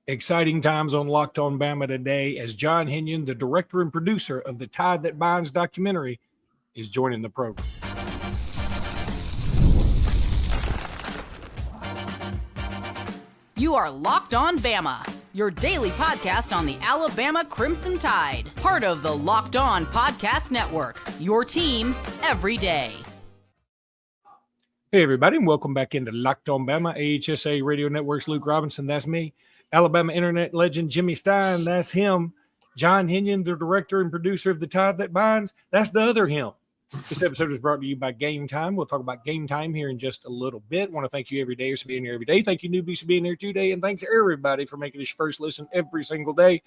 Exciting times on Locked On Bama today as John Henion, the director and producer of the Tide That Binds documentary, is joining the program. You are Locked On Bama, your daily podcast on the Alabama Crimson Tide, part of the Locked On Podcast Network, your team every day. Hey, everybody, and welcome back into Locked On Bama, AHSA Radio Network's Luke Robinson, that's me. Alabama internet legend Jimmy Stein, that's him. John Henion, the director and producer of the Tide That Binds, that's the other him. This episode is brought to you by Game Time. We'll talk about Game Time here in just a little bit. Want to thank you every day for being here every day. Thank you, newbies, for being here today. And thanks everybody for making this your first listen every single day.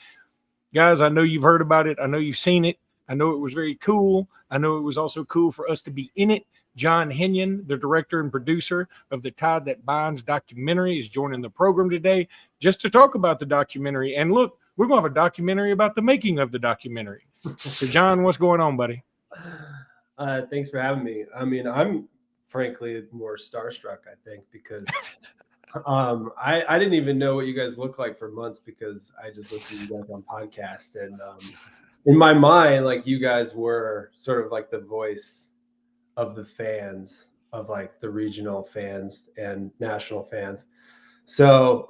Guys, I know you've heard about it. I know you've seen it. I know it was very cool. I know it was also cool for us to be in it. John Henion, the director and producer of the Tide That Binds documentary, is joining the program today just to talk about the documentary. And look, we're going to have a documentary about the making of the documentary. So, John, what's going on, buddy? Thanks for having me. I mean, I'm frankly more starstruck, I think, because I didn't even know what you guys look like for months because I just listened to you guys on podcasts. And in my mind, like, you guys were sort of like the voice of the fans, of like the regional fans and national fans. So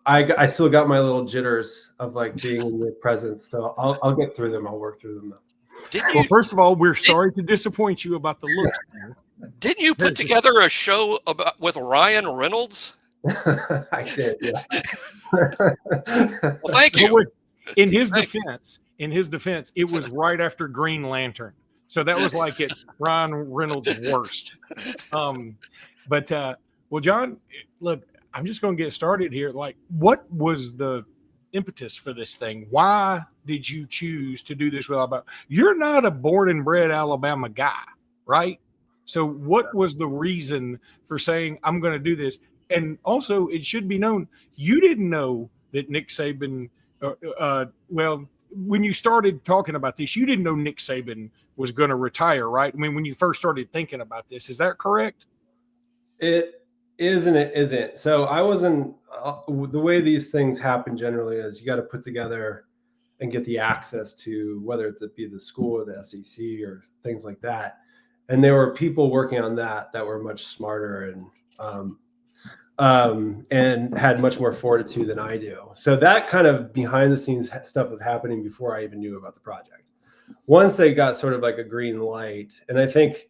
I still got my little jitters of like being in your presence. So I'll get through them. I'll work through them though. Well, first of all, we're sorry to disappoint you about the looks. Didn't you put together a show with Ryan Reynolds? I did, yeah. Well, thank you. In his defense, it was right after Green Lantern. So that was like it Ryan Reynolds' worst. Well, John, look, I'm just going to get started here. Like, what was the impetus for this thing? Why did you choose to do this with Alabama? You're not a born and bred Alabama guy, right? So what was the reason for saying, I'm going to do this? And also, it should be known, you didn't know that Nick Saban, when you started talking about this, you didn't know Nick Saban was going to retire, right? I mean, when you first started thinking about this, is that correct? It is and it isn't. So I wasn't, the way these things happen generally is you got to put together and get the access to whether it be the school or the SEC or things like that. And there were people working on that were much smarter and had much more fortitude than I do. So that kind of behind the scenes stuff was happening before I even knew about the project. Once they got sort of like a green light, and I think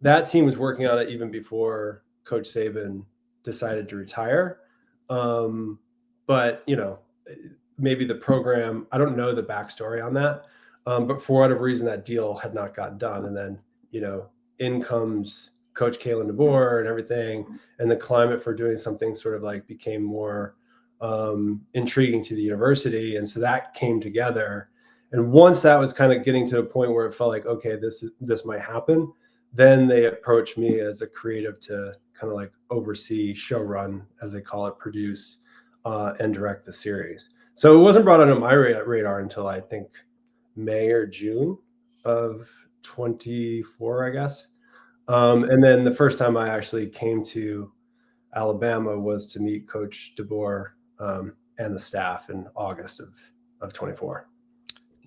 that team was working on it even before Coach Saban decided to retire. But, you know, maybe the program, I don't know the backstory on that. But for whatever reason, that deal had not gotten done. And then, you know, in comes Coach Kalen DeBoer and everything. And the climate for doing something sort of like became more intriguing to the university. And so that came together. And once that was kind of getting to a point where it felt like, okay, this might happen, then they approached me as a creative to kind of like oversee, show run, as they call it, produce, and direct the series. So it wasn't brought onto my radar until I think May or June of 24, I guess. And then the first time I actually came to Alabama was to meet Coach DeBoer and the staff in August of 24.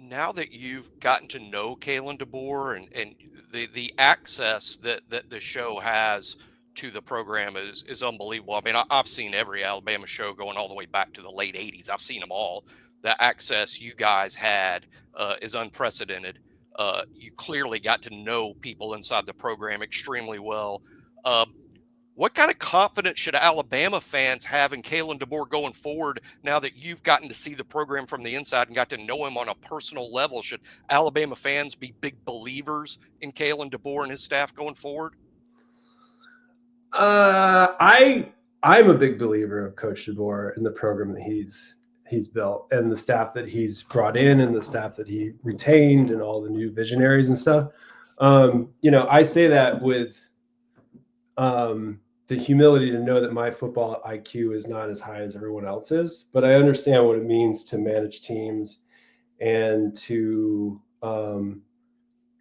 Now that you've gotten to know Kalen DeBoer and the access that the show has to the program is unbelievable. I mean, I've seen every Alabama show going all the way back to the late 80s. I've seen them all. The access you guys had is unprecedented. You clearly got to know people inside the program extremely well. What kind of confidence should Alabama fans have in Kalen DeBoer going forward now that you've gotten to see the program from the inside and got to know him on a personal level? Should Alabama fans be big believers in Kalen DeBoer and his staff going forward? I'm a big believer of Coach DeBoer and the program that he's built and the staff that he's brought in and the staff that he retained and all the new visionaries and stuff. You know, I say that with the humility to know that my football IQ is not as high as everyone else's, but I understand what it means to manage teams and to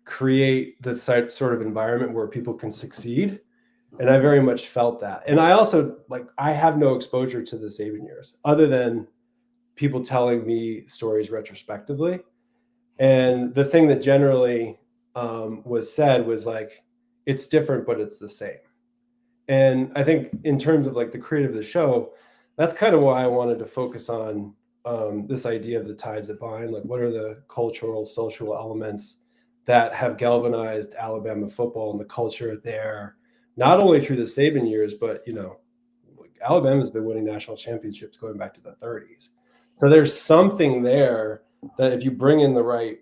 create the sort of environment where people can succeed. And I very much felt that. And I also, like, I have no exposure to the Saban years other than people telling me stories retrospectively. And the thing that generally was said was like, it's different, but it's the same. And I think in terms of like the creative of the show, that's kind of why I wanted to focus on this idea of the ties that bind. Like, what are the cultural, social elements that have galvanized Alabama football and the culture there, not only through the Saban years, but, you know, like Alabama's been winning national championships going back to the 30s. So there's something there that if you bring in the right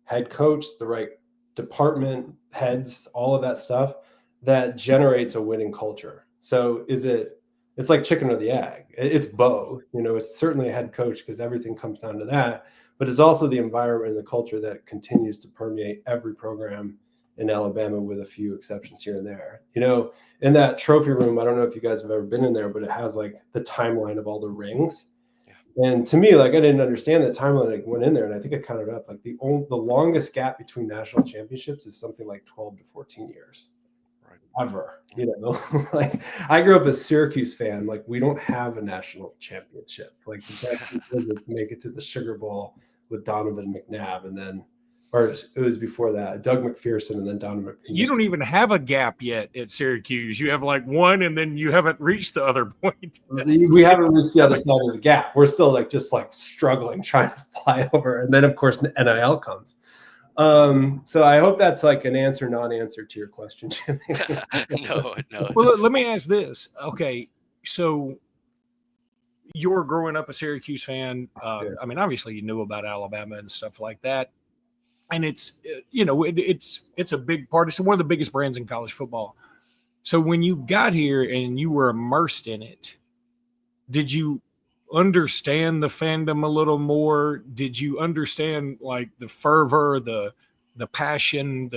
head coach, the right department heads, all of that stuff, that generates a winning culture. So it's like chicken or the egg. It's both. You know, it's certainly a head coach because everything comes down to that, but it's also the environment and the culture that continues to permeate every program in Alabama, with a few exceptions here and there. You know, in that trophy room, I don't know if you guys have ever been in there, but it has like the timeline of all the rings. Yeah. And to me, like, I didn't understand that timeline. I went in there and I think I counted up like the longest gap between national championships is something like 12 to 14 years. Ever, you know, like I grew up a Syracuse fan. Like, we don't have a national championship. Like, the best make it to the Sugar Bowl with Donovan McNabb, and then, or it was before that, Doug McPherson, and then Donovan. You don't even have a gap yet at Syracuse. You have like one, and then you haven't reached the other point. We haven't reached the other side of the gap. We're still like just like struggling, trying to fly over, and then of course NIL comes. So I hope that's like an answer, non-answer to your question, Jimmy. No. Well, let me ask this. Okay, so you're growing up a Syracuse fan. I mean, obviously you knew about Alabama and stuff like that, and it's you know, it's a big part. It's one of the biggest brands in college football. So when you got here and you were immersed in it, did you understand the fandom a little more? Did you understand like the fervor, the passion,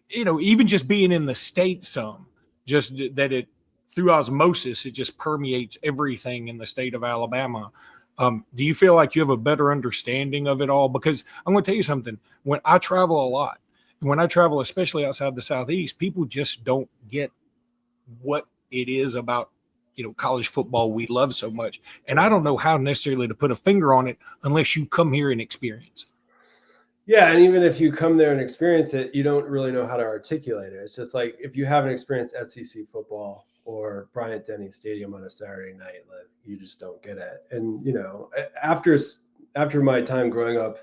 you know, even just being in the state some, just that it through osmosis, it just permeates everything in the state of Alabama. Do you feel like you have a better understanding of it all? Because I'm going to tell you something, when I travel a lot, and when I travel, especially outside the Southeast, people just don't get what it is about, you know, college football we love so much. And I don't know how necessarily to put a finger on it unless you come here and experience it. Yeah, and even if you come there and experience it, you don't really know how to articulate it. It's just like if you haven't experienced SEC football or Bryant-Denny Stadium on a Saturday night, like, you just don't get it. And, you know, after my time growing up,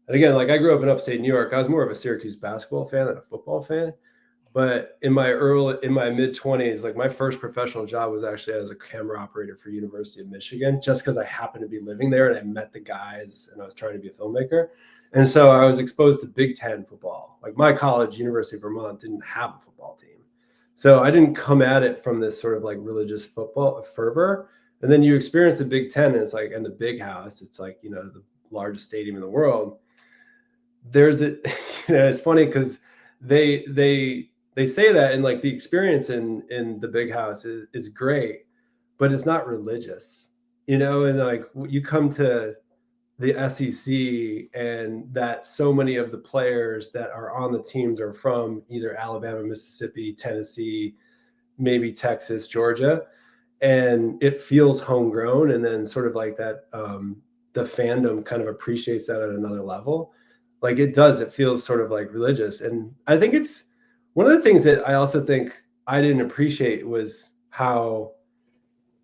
and again, like I grew up in upstate New York, I was more of a Syracuse basketball fan than a football fan. But in my mid-20s, like my first professional job was actually as a camera operator for University of Michigan, just because I happened to be living there and I met the guys and I was trying to be a filmmaker. And so I was exposed to Big Ten football. Like my college, University of Vermont, didn't have a football team. So I didn't come at it from this sort of like religious football fervor. And then you experience the Big Ten and it's like, and the Big House, it's like, you know, the largest stadium in the world. There's it, you know, it's funny because they say that, and like the experience in the Big House is great, but it's not religious, you know. And like you come to the SEC and that so many of the players that are on the teams are from either Alabama, Mississippi, Tennessee, maybe Texas, Georgia, and it feels homegrown. And then sort of like that, the fandom kind of appreciates that at another level. Like it does, it feels sort of like religious. And I think it's one of the things that I also think I didn't appreciate was how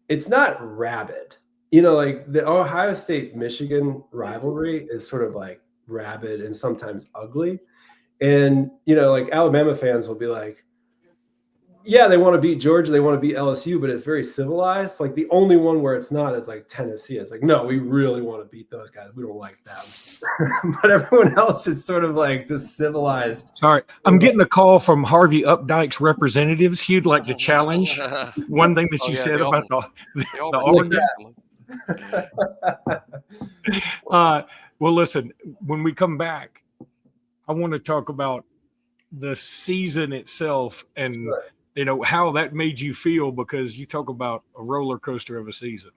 it's not rabid. You know, like the Ohio State-Michigan rivalry is sort of like rabid and sometimes ugly. And, you know, like Alabama fans will be like, yeah, they want to beat Georgia, they want to beat LSU, but it's very civilized. Like the only one where it's not is like Tennessee. It's like, no, we really want to beat those guys. We don't like them. But everyone else is sort of like this civilized. Sorry, I'm getting a call from Harvey Updike's representatives. He'd like to challenge one thing that you said about the Auburn. Well, listen, when we come back, I want to talk about the season itself and you know how that made you feel, because you talk about a roller coaster of a season.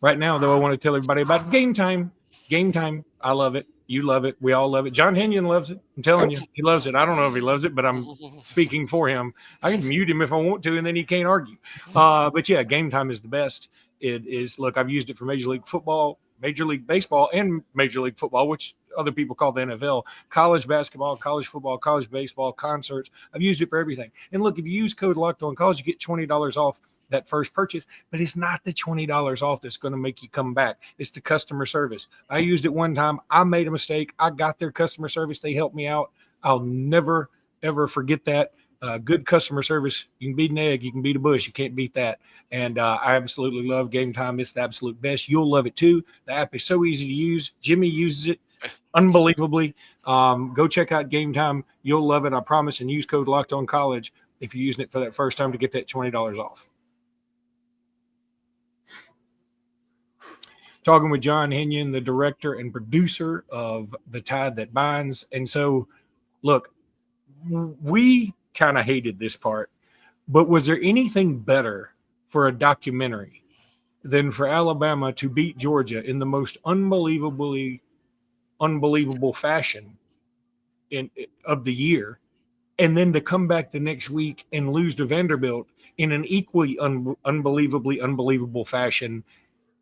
Right now, though, I want to tell everybody about Game Time. Game Time, I love it. You love it. We all love it. John Henion loves it. I'm telling you, he loves it. I don't know if he loves it, but I'm speaking for him. I can mute him if I want to, and then he can't argue. But yeah, Game Time is the best. It is. Look, I've used it for Major League Football, Major League Baseball, and Major League Football, which other people call the NFL, college basketball, college football, college baseball, concerts. I've used it for everything. And look, if you use code Locked On College, you get $20 off that first purchase. But it's not the $20 off that's going to make you come back. It's the customer service. I used it one time. I made a mistake. I got their customer service. They helped me out. I'll never, ever forget that. Good customer service. You can beat an egg. You can beat a bush. You can't beat that. And I absolutely love Game Time. It's the absolute best. You'll love it too. The app is so easy to use. Jimmy uses it unbelievably. Go check out Game Time. You'll love it, I promise. And use code Locked On College if you're using it for that first time to get that $20 off. Talking with John Henion, the director and producer of The Tide That Binds. And so, look, we kind of hated this part, but was there anything better for a documentary than for Alabama to beat Georgia in the most unbelievable fashion of the year, and then to come back the next week and lose to Vanderbilt in an equally unbelievably unbelievable fashion?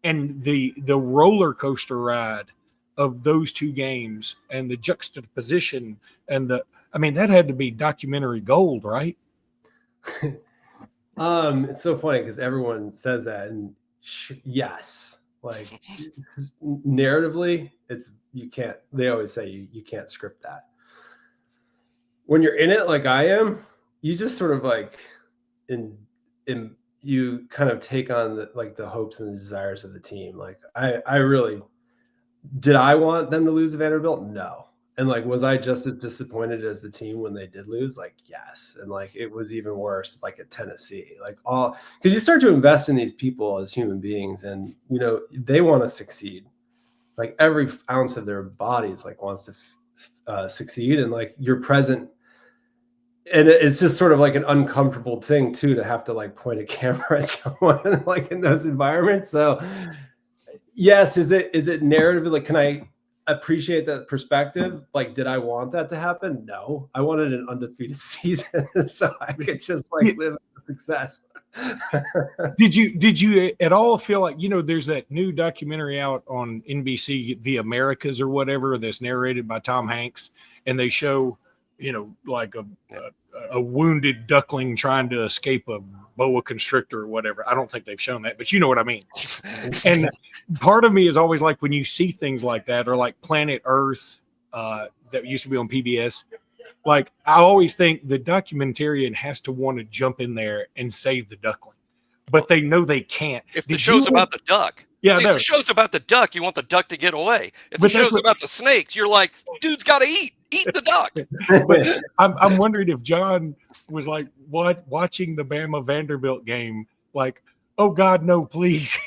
And the roller coaster ride of those two games and the juxtaposition and that had to be documentary gold, right? It's so funny because everyone says that, and yes, like narratively, they always say you can't script that. When you're in it like I am, you just sort of like you kind of take on the hopes and the desires of the team. Like I really did. I want them to lose to Vanderbilt? No. And like, was I just as disappointed as the team when they did lose? Like, yes. And like, it was even worse, like at Tennessee, because you start to invest in these people as human beings, and they want to succeed. Like every ounce of their bodies wants to succeed, and like you're present. And it's just sort of like an uncomfortable thing too, to have to like point a camera at someone like in those environments. So yes, is it narrative? Like, can I appreciate that perspective? Like, did I want that to happen? No, I wanted an undefeated season so I could just like live success. Did you at all feel like, there's that new documentary out on NBC, The Americas or whatever, that's narrated by Tom Hanks, and they show like a wounded duckling trying to escape a boa constrictor or whatever. I don't think they've shown that, but you know what I mean. And part of me is always like, when you see things like that, or like Planet Earth that used to be on PBS, like I always think the documentarian has to want to jump in there and save the duckling, but they know they can't. If the show's about the duck. Yeah, if the show's about the duck, you want the duck to get away. If the show's about the snakes, you're like, dude's got to eat the duck. But I'm wondering if John was like, watching the Bama Vanderbilt game, like, oh God, no, please.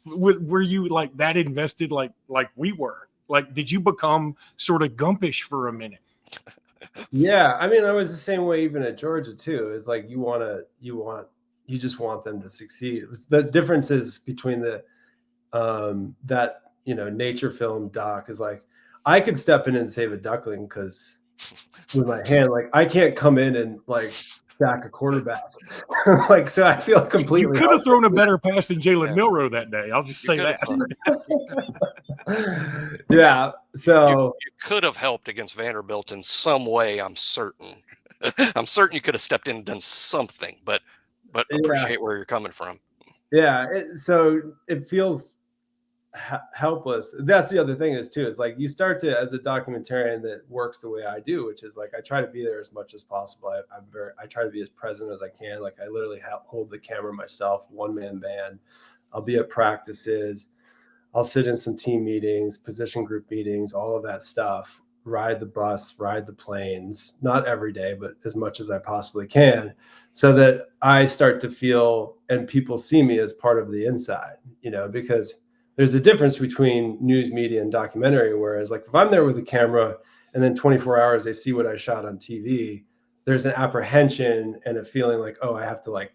Were you like that invested, like we were? Like, did you become sort of Gumpish for a minute? Yeah, I mean, I was the same way even at Georgia too. It's like you just want them to succeed. The differences between the nature film doc is like, I could step in and save a duckling because with my hand, like I can't come in and like sack a quarterback. Like, so I feel completely. You could have thrown a better pass than Jalen Milroe that day. I'll just say that. Yeah. So you could have helped against Vanderbilt in some way. I'm certain. I'm certain you could have stepped in and done something, but appreciate where you're coming from. Yeah. So it feels helpless. That's the other thing is too. It's like you start to, as a documentarian that works the way I do, which is like I try to be there as much as possible. I try to be as present as I can. Like I literally hold the camera myself, one-man band. I'll be at practices. I'll sit in some team meetings, position group meetings, all of that stuff. Ride the bus, ride the planes. Not every day, but as much as I possibly can, so that I start to feel and people see me as part of the inside. Because there's a difference between news media and documentary, whereas like if I'm there with a camera and then 24 hours they see what I shot on TV, there's an apprehension and a feeling like, oh, I have to like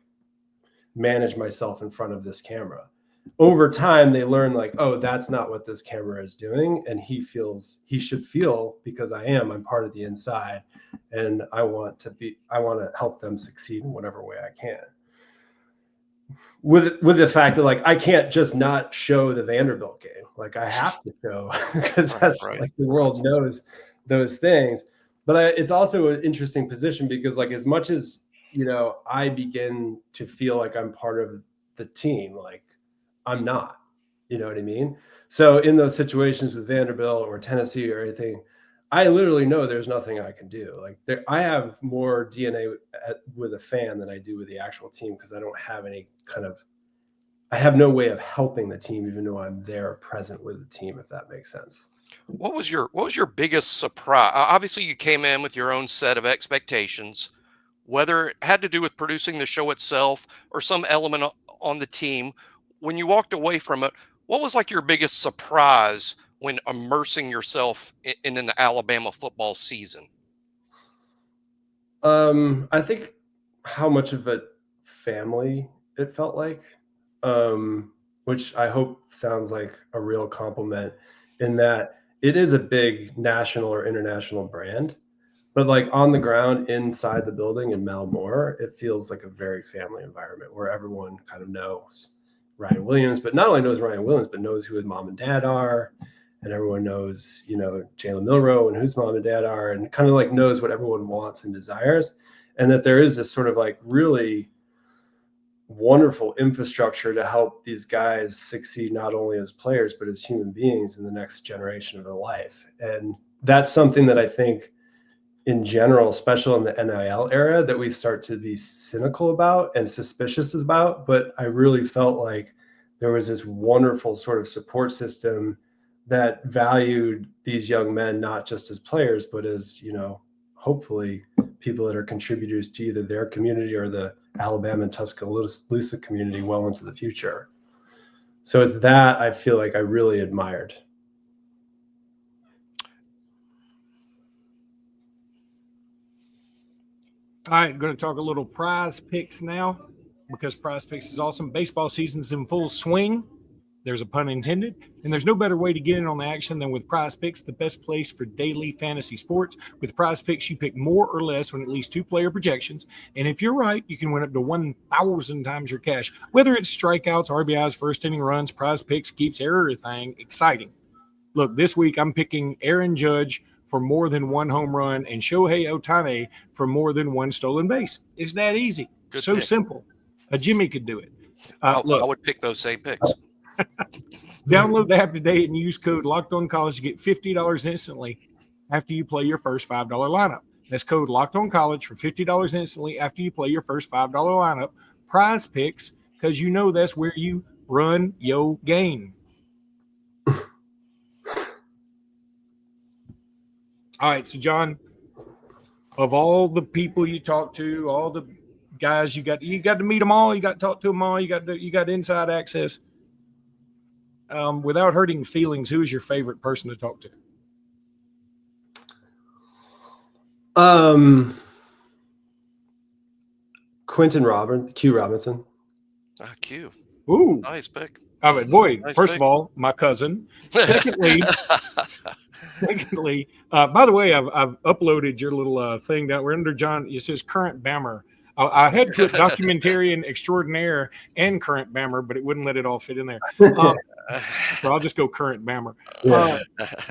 manage myself in front of this camera. over time they learn like, oh, that's not what this camera is doing. And he should feel, because I'm part of the inside, and I want to help them succeed in whatever way I can. With the fact that like I can't just not show the Vanderbilt game. Like I have to show, because that's right. like the world knows those things. But it's also an interesting position, because like as much as, you know, I begin to feel like I'm part of the team, like I'm not, you know what I mean? So in those situations with Vanderbilt or Tennessee or anything, I literally know there's nothing I can do. Like I have more DNA with a fan than I do with the actual team, because I don't have I have no way of helping the team, even though I'm there present with the team, if that makes sense. What was your biggest surprise? Obviously, you came in with your own set of expectations, whether it had to do with producing the show itself or some element on the team. When you walked away from it, what was like your biggest surprise when immersing yourself in an Alabama football season? I think how much of a family it felt like, which I hope sounds like a real compliment, in that it is a big national or international brand, but like on the ground inside the building in Malmore, it feels like a very family environment where everyone kind of knows Ryan Williams, but not only knows Ryan Williams, but knows who his mom and dad are. And everyone knows, you know, Jalen Milroe and whose mom and dad are, and kind of like knows what everyone wants and desires. And that there is this sort of like really wonderful infrastructure to help these guys succeed, not only as players, but as human beings in the next generation of their life. And that's something that I think in general, especially in the NIL era, that we start to be cynical about and suspicious about. But I really felt like there was this wonderful sort of support system that valued these young men, not just as players, but as, you know, hopefully people that are contributors to either their community or the Alabama and Tuscaloosa community well into the future. So it's that I feel like I really admired. All right, going to talk a little Prize Picks now, because Prize Picks is awesome. Baseball season's in full swing. There's a pun intended. And there's no better way to get in on the action than with Prize Picks, the best place for daily fantasy sports. With Prize Picks, you pick more or less on at least 2-player projections. And if you're right, you can win up to 1,000 times your cash. Whether it's strikeouts, RBIs, first inning runs, Prize Picks keeps everything exciting. Look, this week I'm picking Aaron Judge for more than 1 home run and Shohei Ohtani for more than 1 stolen base. It's that easy. Good so pick. Simple. A Jimmy could do it. I Look, would pick those same picks. Download the app today and use code LOCKEDONCollege to get $50 instantly after you play your first $5 lineup. That's code LOCKEDONCollege for $50 instantly after you play your first $5 lineup. Prize Picks, because you know that's where you run your game. All right, so John, of all the people you talk to, all the guys you got to meet them all, you got to talk to them all, you got inside access. Without hurting feelings, who is your favorite person to talk to? Q Robinson. Q. Ooh, Nice pick. I mean, boy, Nice first pick. of all, my cousin. Secondly, by the way, I've uploaded your little thing down. We're under John. It says current Bammer. I had to put documentarian extraordinaire and current Bammer, but it wouldn't let it all fit in there. So I'll just go current Bammer. Yeah.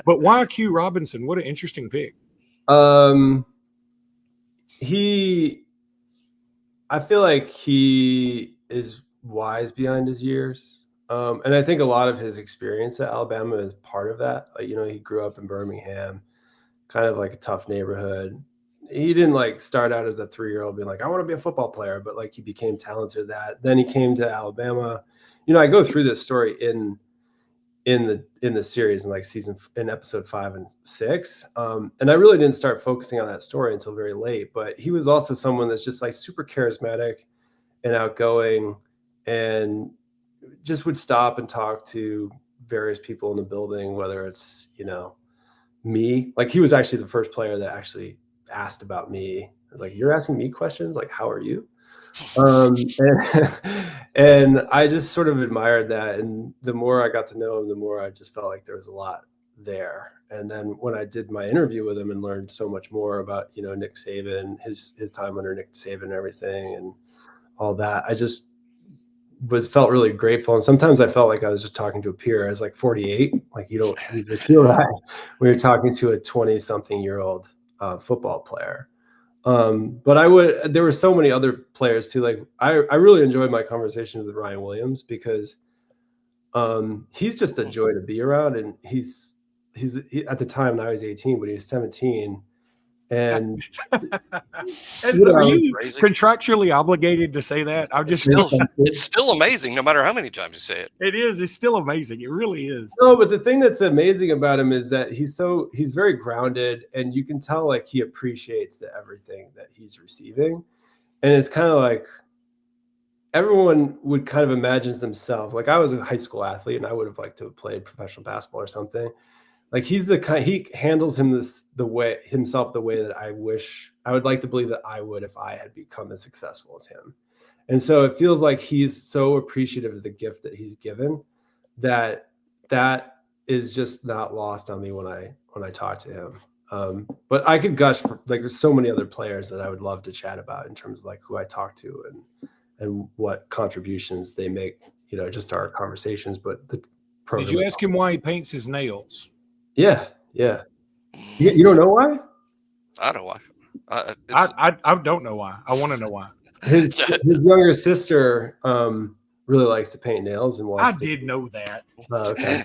But why Q Robinson? What an interesting pick. I feel like he is wise behind his years. And I think a lot of his experience at Alabama is part of that. Like, you know, he grew up in Birmingham, kind of like a tough neighborhood. He didn't like start out as a 3-year-old being like, I want to be a football player, but like he became talented at that. Then he came to Alabama. You know, I go through this story in the series in episode 5 and 6. And I really didn't start focusing on that story until very late, but he was also someone that's just like super charismatic and outgoing and just would stop and talk to various people in the building, whether it's, you know, me. Like he was actually the first player that actually asked about me. I was like, you're asking me questions? Like, how are you? And I just sort of admired that. And the more I got to know him, the more I just felt like there was a lot there. And then when I did my interview with him and learned so much more about, Nick Saban, his time under Nick Saban and everything and all that, I just felt really grateful. And sometimes I felt like I was just talking to a peer. I was like 48. Like you don't feel that when you're talking to a 20-something-year-old football player. But there were so many other players too. Like I really enjoyed my conversations with Ryan Williams because he's just a joy to be around. And he's at the time, now he's 18, but he was 17. And are you contractually obligated to say that? It's still amazing, no matter how many times you say it. It is. It's still amazing. It really is. No, but the thing that's amazing about him is that he's very grounded, and you can tell like he appreciates everything that he's receiving. And it's kind of like everyone would kind of imagine themselves. Like I was a high school athlete, and I would have liked to have played professional basketball or something. Like he handles himself the way that I would like to believe that I would if I had become as successful as him. And so it feels like he's so appreciative of the gift that he's given that is just not lost on me when I talk to him. But I could gush for, like, there's so many other players that I would love to chat about in terms of like who I talk to and what contributions they make, just our conversations. But the program. Did you ask him why he paints his nails? Yeah. You don't know why? I know why. I don't know why. I want to know why. His younger sister really likes to paint nails and wants. I did know that. Okay.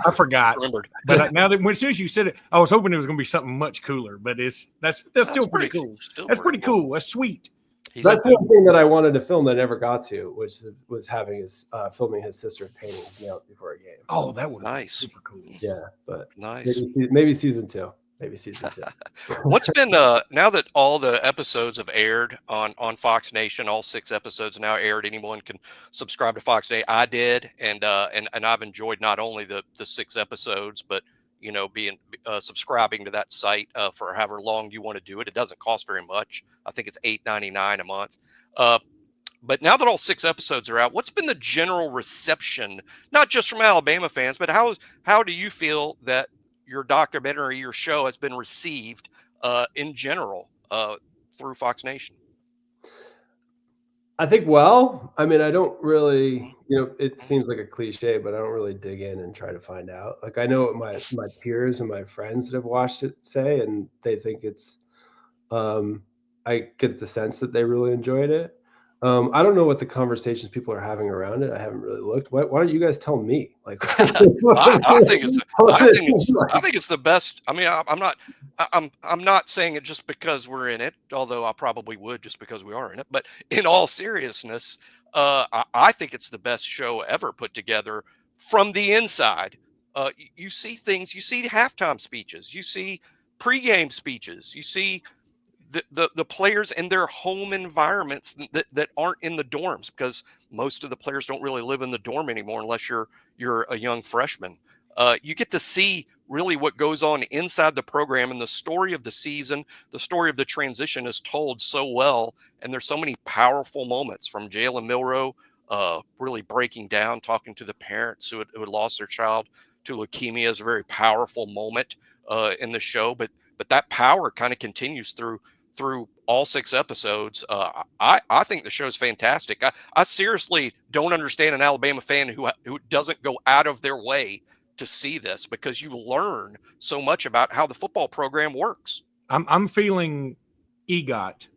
I forgot. But now that as soon as you said it, I was hoping it was going to be something much cooler. But that's still pretty cool. That's pretty cool. That's sweet. That's one thing that I wanted to film that I never got to, which was having filming his sister painting nails before a game. Oh, that was nice. Super cool. Yeah, but nice. Maybe season two. What's been now that all the episodes have aired on Fox Nation, all 6 episodes now aired. Anyone can subscribe to Fox Nation. I did, and I've enjoyed not only the 6 episodes, but being subscribing to that site for however long you want to do it. It doesn't cost very much. I think it's $8.99 a month. But now that all 6 episodes are out, what's been the general reception, not just from Alabama fans, but how do you feel that your documentary, your show has been received in general through Fox Nation? I think, well, I mean, I don't really, it seems like a cliche, but I don't really dig in and try to find out. Like I know what my peers and my friends that have watched it say, and they think it's, I get the sense that they really enjoyed it. I don't know what the conversations people are having around it. I haven't really looked. Why don't you guys tell me? Like, I think it's the best. I mean, I'm not saying it just because we're in it, although I probably would just because we are in it. But in all seriousness, I think it's the best show ever put together from the inside. You see things. You see halftime speeches. You see pregame speeches. You see the players in their home environments that aren't in the dorms, because most of the players don't really live in the dorm anymore unless you're a young freshman. You get to see really what goes on inside the program, and the story of the season, the story of the transition is told so well. And there's so many powerful moments from Jalen Milroe really breaking down, talking to the parents who had lost their child to leukemia is a very powerful moment in the show. But that power kind of continues through all 6 episodes. I think the show is fantastic. I seriously don't understand an Alabama fan who doesn't go out of their way to see this, because you learn so much about how the football program works. I'm feeling EGOT.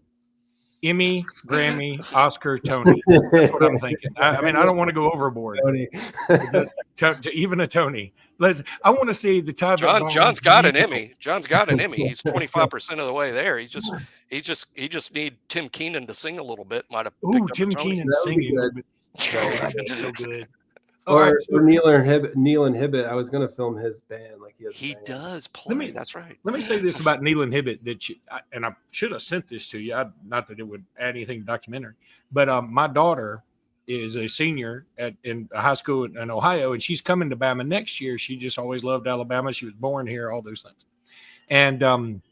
Emmy, Grammy, Oscar, Tony. That's what I'm thinking. I mean, I don't want to go overboard. Tony. Even a Tony. I want to see the time. John's got an Emmy. John's got an Emmy. He's 25% of the way there. He just need Tim Keenan to sing a little bit. Might have. Ooh, Tim Keenan singing. That'd be so good. Or Nean Hibbit. I was going to film his band. Like he does play. That's right. Let me say this about Nean Hibbit and I should have sent this to you. Not that it would add anything to documentary, but my daughter is a senior in a high school in Ohio, and she's coming to Bama next year. She just always loved Alabama. She was born here, all those things. And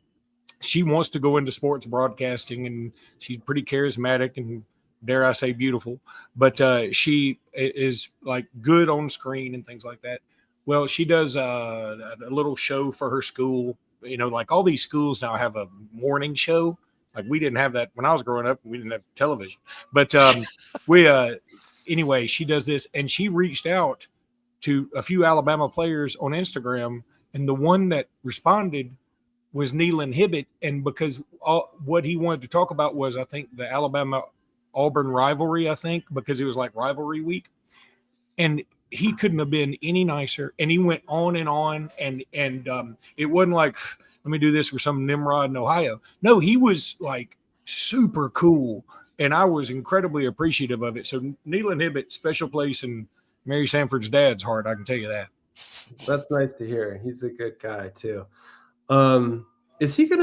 she wants to go into sports broadcasting, and she's pretty charismatic and dare I say beautiful, but she is like good on screen and things like that. Well, she does a little show for her school. You know, like all these schools now have a morning show. Like we didn't have that when I was growing up. We didn't have television, but anyway, she does this, and she reached out to a few Alabama players on Instagram, and the one that responded was Nean Hibbit. And because what he wanted to talk about was, I think, the Alabama Auburn rivalry, I think, because it was like rivalry week. And he couldn't have been any nicer. And he went on, and it wasn't like, let me do this for some Nimrod in Ohio. No, he was like super cool. And I was incredibly appreciative of it. So Nean Hibbit, special place in Mary Sanford's dad's heart, I can tell you that. That's nice to hear. He's a good guy too. Did he go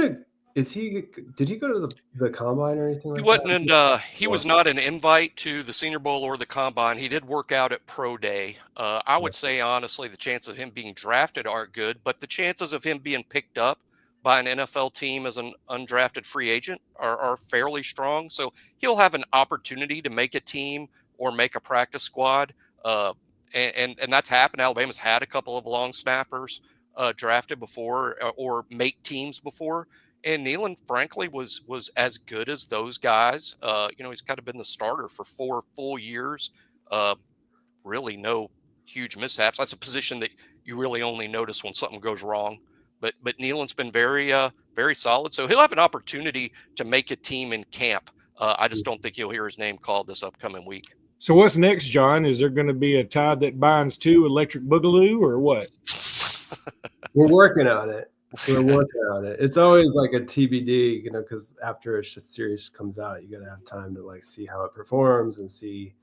to the combine or anything like He wasn't, that? and he was not an invite to the Senior Bowl or the combine. He did work out at Pro Day. I would say, honestly, the chances of him being drafted aren't good, but the chances of him being picked up by an NFL team as an undrafted free agent are fairly strong. So he'll have an opportunity to make a team or make a practice squad. And that's happened. Alabama's had a couple of long snappers drafted before or make teams before. And Nean, frankly, was as good as those guys. He's kind of been the starter for 4 full years. Really no huge mishaps. That's a position that you really only notice when something goes wrong. But Nealon's been very, very solid. So he'll have an opportunity to make a team in camp. I just don't think you'll hear his name called this upcoming week. So what's next, John? Is there going to be a Tide That Binds 2 Electric Boogaloo or what? We're working on it. It's always like a TBD, because after a series comes out, you got to have time to like see how it performs and see,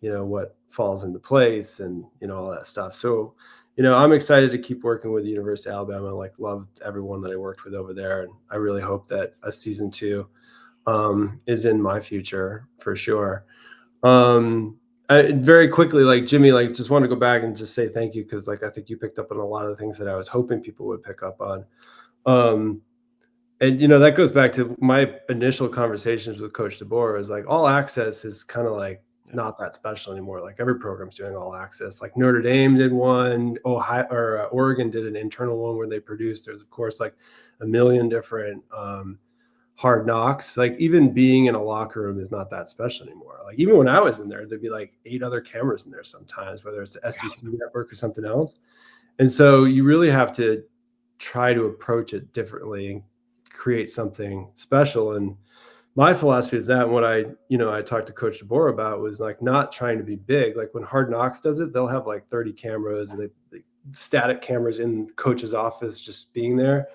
what falls into place and, all that stuff. So, I'm excited to keep working with the University of Alabama. Like, loved everyone that I worked with over there. And I really hope that a season 2 is in my future for sure. Very quickly, like Jimmy, like just want to go back and just say thank you, because like I think you picked up on a lot of the things that I was hoping people would pick up on. And that goes back to my initial conversations with Coach DeBoer. Is like all access is kind of like not that special anymore. Like every program's doing all access. Like Notre Dame did one, Oregon did an internal one where they produced. There's of course like a million different Hard Knocks. Like even being in a locker room is not that special anymore. Like even when I was in there, there'd be like 8 other cameras in there sometimes, whether it's the SEC network or something else. And so you really have to try to approach it differently and create something special. And my philosophy is that what I talked to Coach DeBoer about was like not trying to be big. Like when Hard Knocks does it, they'll have like 30 cameras and they static cameras in coach's office just being there.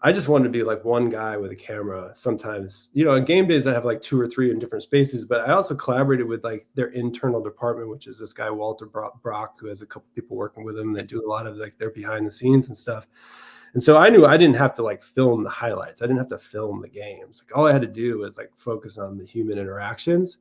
I just wanted to be like one guy with a camera. Sometimes, on game days, I have like 2 or 3 in different spaces, but I also collaborated with like their internal department, which is this guy, Walter Brock, who has a couple people working with him that do a lot of like their behind the scenes and stuff. And so I knew I didn't have to like film the highlights. I didn't have to film the games. Like all I had to do was like focus on the human interactions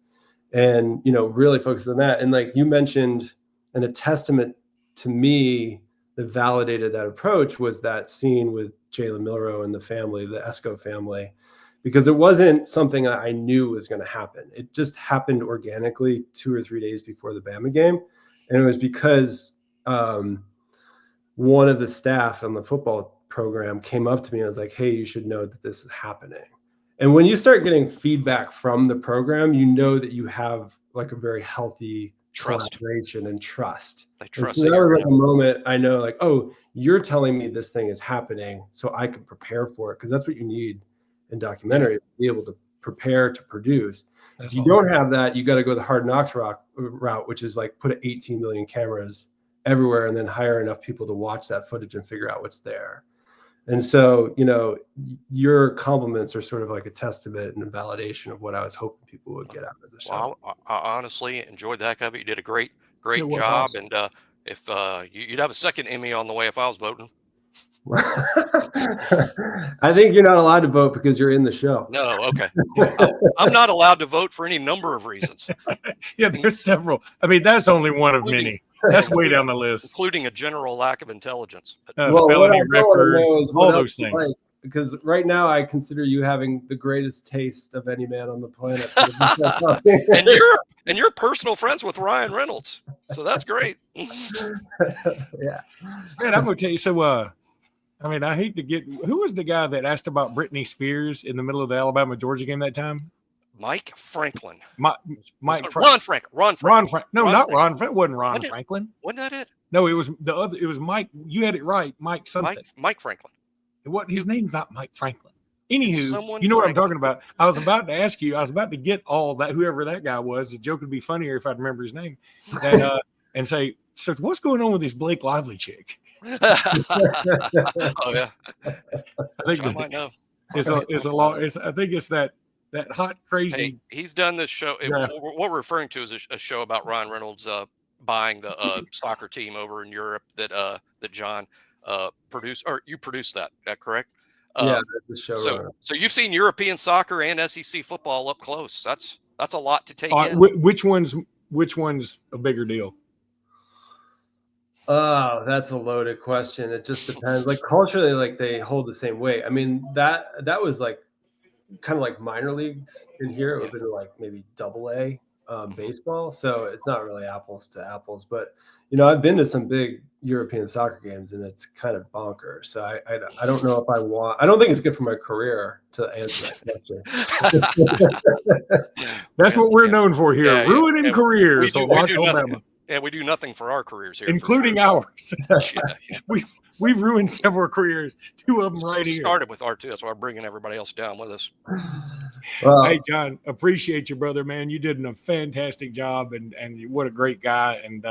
and, really focus on that. And like you mentioned, and a testament to me that validated that approach was that scene with Jalen Milroe and the family, the Esco family, because it wasn't something I knew was going to happen. It just happened organically 2 or 3 days before the Bama game. And it was because one of the staff on the football program came up to me and was like, hey, you should know that this is happening. And when you start getting feedback from the program, you know that you have like a very healthy collaboration and trust. They trust. So that was like a moment I know, like, oh, you're telling me this thing is happening, so I can prepare for it, because that's what you need in documentaries, to be able to prepare to produce. If you don't have that, you got to go the Hard Knocks route, which is like put 18 million cameras everywhere and then hire enough people to watch that footage and figure out what's there. And so, your compliments are sort of like a testament and a validation of what I was hoping people would get out of the show. Well, I honestly enjoyed the heck of it. You did a great job. Awesome. And if you'd have a second Emmy on the way if I was voting. I think you're not allowed to vote because you're in the show. No, okay. I'm not allowed to vote for any number of reasons. Yeah, there's several. I mean, that's only one of many. That's way down the list. Including a general lack of intelligence. Felony record, all those things. Like, because right now I consider you having the greatest taste of any man on the planet. and you're personal friends with Ryan Reynolds, so that's great. Yeah, man, I'm gonna tell you. So, I mean, I hate to get. Who was the guy that asked about Britney Spears in the middle of the Alabama-Georgia game that time? Mike Franklin. Ron Franklin. Ron No, not Franklin. Ron. It wasn't Ron Franklin. Wasn't that it? No, it was the other. It was Mike. You had it right, Mike something. Mike Franklin. What? His name's not Mike Franklin. Anywho, you know what I'm talking about. I was about to ask you. I was about to get all that. Whoever that guy was, the joke would be funnier if I'd remember his name. That, and say, so what's going on with this Blake Lively chick? Oh yeah, I think I might know. It's a lot. I think it's that hot crazy. Hey, he's done this show. Draft. What we're referring to is a show about Ryan Reynolds buying the soccer team over in Europe that John produced, or you produced that correct? Yeah, the show. So you've seen European soccer and SEC football up close. That's a lot to take in. Which one's a bigger deal? Oh, that's a loaded question. It just depends. Like culturally, like they hold the same weight. I mean, that was like kind of like minor leagues in here. It would have been like maybe AA baseball. So it's not really apples to apples. But I've been to some big European soccer games, and it's kind of bonkers. So I don't know if I want. I don't think it's good for my career to answer that question. That's what we're known for here, ruining careers. We do nothing for our careers here, including ours. We've ruined several careers. 2 of them right here. Started with R2. That's why we're bringing everybody else down with us. Well, hey, John, appreciate you, brother, man. You did a fantastic job, and what a great guy. And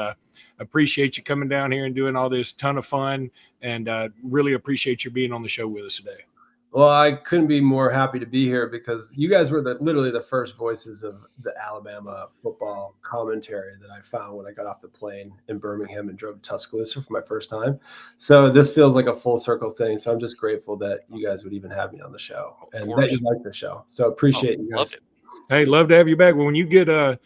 appreciate you coming down here and doing all this. Ton of fun, and really appreciate you being on the show with us today. Well, I couldn't be more happy to be here because you guys were literally the first voices of the Alabama football commentary that I found when I got off the plane in Birmingham and drove to Tuscaloosa for my first time. So this feels like a full circle thing. So I'm just grateful that you guys would even have me on the show and that you like the show. So appreciate you guys. Loved it. Hey, love to have you back. When you get the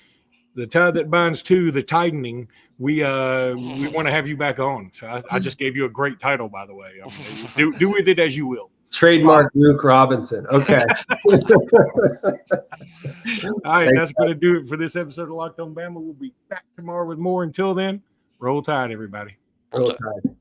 tie that binds to the tightening, we want to have you back on. So I just gave you a great title, by the way. Do with it as you will. Trademark Luke Robinson. Okay. All right, that's going to do it for this episode of Locked On Bama. We'll be back tomorrow with more. Until then, roll tide, everybody. Roll tide.